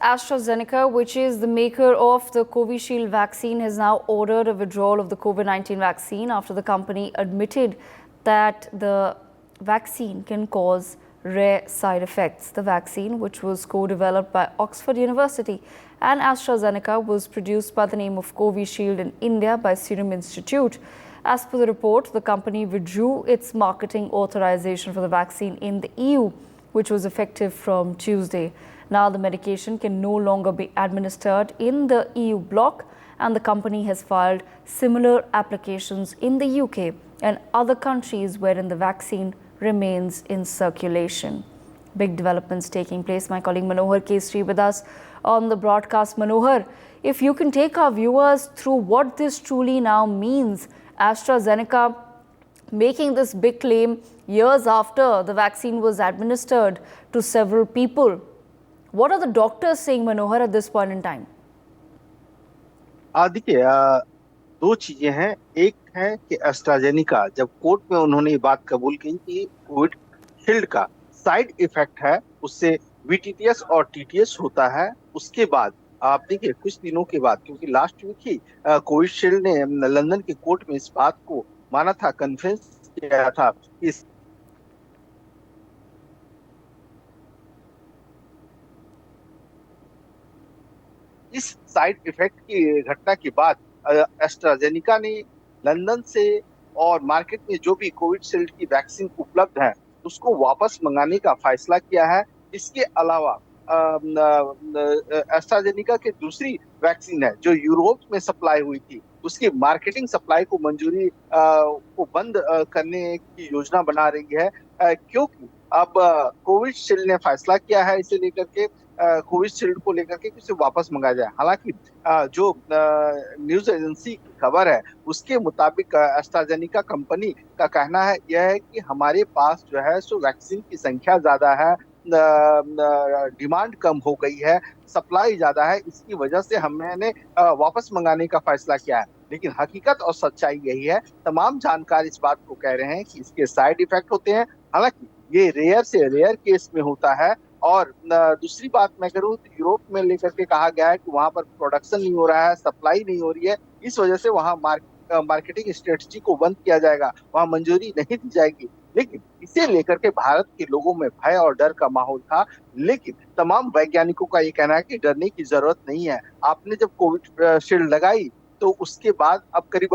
AstraZeneca, which is the maker of the Covishield vaccine, has now ordered a withdrawal of the COVID-19 vaccine after the company admitted that the vaccine can cause rare side effects. The vaccine, which was co-developed by Oxford University and AstraZeneca, was produced by the name of Covishield in India by Serum Institute. As per the report, the company withdrew its marketing authorization for the vaccine in the EU, which was effective from Tuesday. Now the medication can no longer be administered in the EU bloc, and the company has filed similar applications in the UK and other countries wherein the vaccine remains in circulation. Big developments taking place. My colleague Manohar Kesri with us on the broadcast. Manohar, if you can take our viewers through what this truly now means. AstraZeneca making this big claim years after the vaccine was administered to several people. What are the doctors saying, Manohar, at this point in time? देखिए, दो चीजें हैं। एक है कि AstraZeneca जब court में उन्होंने ये बात कबूल की कि कोविड शील्ड का साइड इफेक्ट है, उससे वीटीटीएस और टीटीएस होता है। उसके बाद आप देखिए कुछ दिनों के बाद, क्योंकि लास्ट वीक ही कोविशील्ड ने लंदन के कोर्ट में इस बात को माना था, कन्फेंस किया था कि इस साइड इफेक्ट की घटना के बाद एस्ट्राजेनिका ने लंदन से और मार्केट में जो भी कोविशील्ड की वैक्सीन उपलब्ध है उसको वापस मंगाने का फैसला किया है। इसके अलावा एस्ट्राजेनिका की दूसरी वैक्सीन है जो यूरोप में सप्लाई हुई थी, उसकी मार्केटिंग सप्लाई को मंजूरी को बंद करने की योजना बना रही है, क्योंकि अब कोविशील्ड ने फैसला किया है इसे लेकर के, कोविशील्ड को लेकर के किसे वापस मंगाया जाए। हालांकि जो न्यूज एजेंसी की खबर है उसके मुताबिक एस्ट्राजेनिका कंपनी का कहना है यह है कि हमारे पास जो है सो वैक्सीन की संख्या ज्यादा है, डिमांड कम हो गई है, सप्लाई ज्यादा है, इसकी वजह से हमने वापस मंगाने का फैसला किया है। लेकिन हकीकत और सच्चाई यही है, तमाम जानकार इस बात को कह रहे हैं कि इसके साइड इफेक्ट होते हैं। हालांकि ये रेयर से रेयर केस में होता है। और दूसरी बात मैं करूं तो यूरोप में लेकर के कहा गया है कि वहां पर प्रोडक्शन नहीं हो रहा है, सप्लाई नहीं हो रही है, इस वजह से वहां मार्केटिंग स्ट्रेटजी को बंद किया जाएगा, वहां मंजूरी नहीं दी जाएगी। लेकिन इसे लेकर के भारत के लोगों में भय और डर का माहौल था, लेकिन तमाम वैज्ञानिकों का ये कहना है कि डरने की जरूरत नहीं है। आपने जब कोविशील्ड लगाई तो उसके बाद अब करीब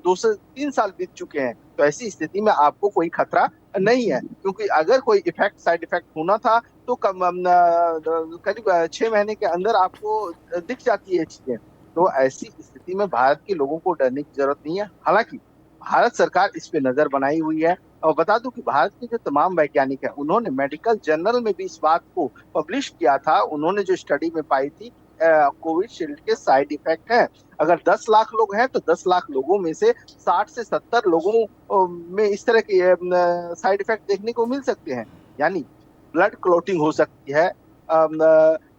2 से 3 साल बीत चुके हैं, तो ऐसी स्थिति में आपको कोई खतरा नहीं है, क्योंकि अगर कोई साइड इफेक्ट होना था तो करीब 6 महीने के अंदर आपको दिख जाती है चीजें। तो ऐसी स्थिति में भारत के लोगों को डरने की जरूरत नहीं है। हालांकि भारत सरकार इस पे नजर बनाई हुई है, और बता दूं कि भारत के जो तमाम वैज्ञानिक हैं उन्होंने मेडिकल जर्नल में भी इस बात को पब्लिश किया था। उन्होंने जो स्टडी में पाई थी कोविशील्ड के साइड इफेक्ट हैं, अगर 10 लाख लोग हैं तो 10 लाख लोगों में से 60 से 70 लोगों में इस तरह के साइड इफेक्ट देखने को मिल सकते हैं, यानी ब्लड क्लॉटिंग हो सकती है,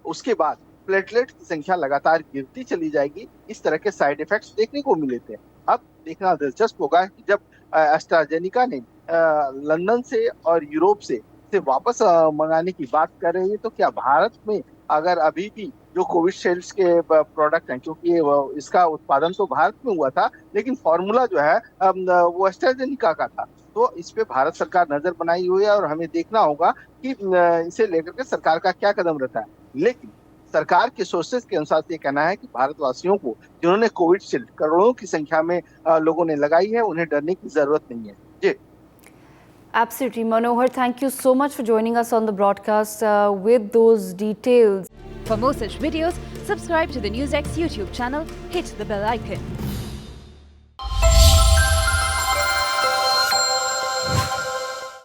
उसके बाद प्लेटलेट की संख्या लगातार गिरती चली जाएगी, इस तरह के साइड इफेक्ट्स देखने को मिले थे। अब देखना दिलचस्प होगा कि जब एस्ट्राजेनिका ने लंदन से और यूरोप से वापस मंगाने की बात कर रही है, तो क्या भारत में अगर अभी भी जो कोविशील्ड के प्रोडक्ट हैं, क्योंकि इसका उत्पादन तो भारत में हुआ था लेकिन फॉर्मूला जो है वो एस्ट्राजेनिका का था, तो इस पे भारत सरकार नजर बनाई हुई है और हमें देखना होगा कि इसे लेकर के सरकार का क्या कदम रहता है। लेकिन सरकार के सोर्सेज के अनुसार ये कहना है कि भारतवासियों को जिन्होंने कोविशील्ड करोड़ों की संख्या में लोगों ने लगाई है, उन्हें डरने की जरूरत नहीं है। जी, Absolutely, Manohar. Thank you so much for joining us on the broadcast with those details. For more such videos, subscribe to the NewsX YouTube channel, hit the bell icon.